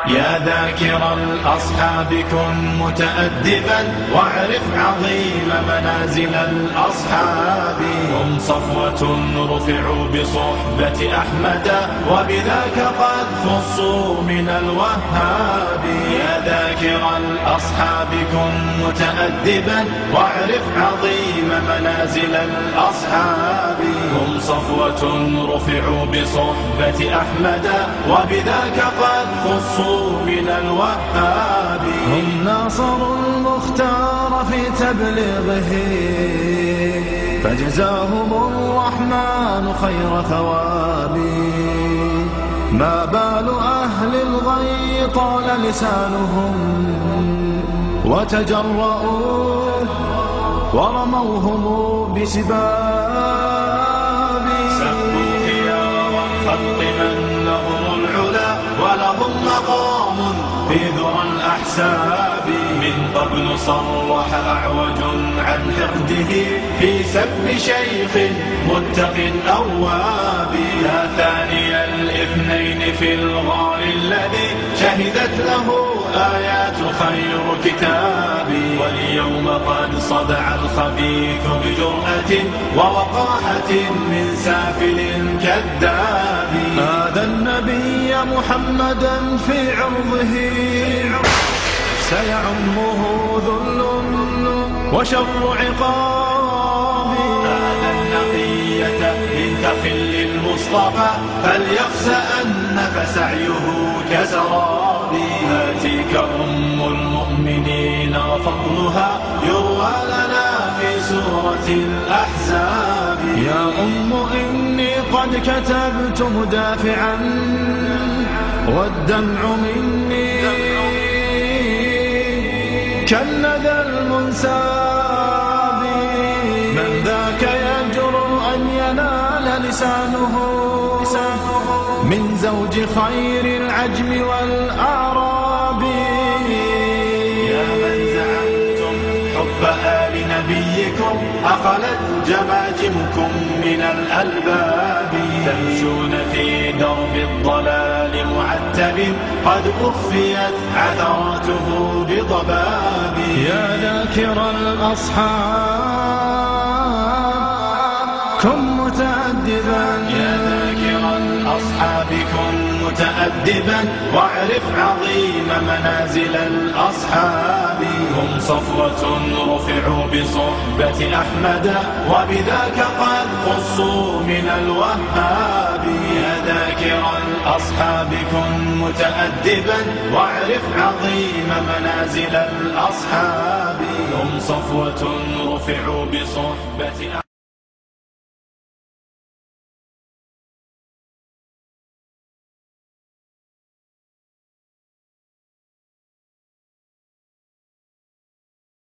يا ذاكر الأصحاب كن متأدبا واعرف عظيم منازل الأصحاب. هم صفوة رفعوا بصحبة أحمد وبذاك قد خصوا من الوهاب. يا ذاكر الأصحاب كن متأدبا واعرف عظيم منازل الأصحاب. هم صفوة رفعوا بصحبة أحمد وبذاك قد خصوا من الوهاب. هم ناصروا المختار في تبليغه فجزاهم الرحمن خير ثواب. ما بال أهل الغي طال لسانهم وتجرؤوا ورموهم بسباب. سبوا خيار الخلق من لهم العلا ولهم مقام في ذرى الأحساب. من قبل صرح أعوج عن حقده في سب شيخ متق أواب. يا ثاني الاثنين في الغار الذي شهدت له آيات خير كتاب. واليوم قد صدع الخبيث بجرأة ووقاحة من سافل كذاب. هذا النبي محمدا في عرضه سيعمه ذل وشر عقاب. هذا النقية من تخل المصطفى فليخسأن فسعيه كسراب. هاتيك أم المؤمنين وفضلها يروى لنا في سورة الأحزاب. يا أم إني قد كتبت مدافعا والدمع مني كالندى المنساب. من ذاك يجرؤ أن ينال لسانه من زوج خير العجم والأعراب. يا من زعمتم حب آل نبيكم أخلت جماجمكم من الألباب. تمشون في درب الضلال معتب قد أخفيت عثراته بضباب. يا ذاكر الأصحاب كن متأدبا. يا ذاكر الأصحاب كن متأدبا واعرف عظيم منازل الأصحاب. هم صفوة رفعوا بصحبة أحمد وبذاك قد خصوا من الوهاب. يا ذاكر الأصحاب كن متأدبا واعرف عظيم منازل الأصحاب. هم صفوة رفعوا بصحبة أحمد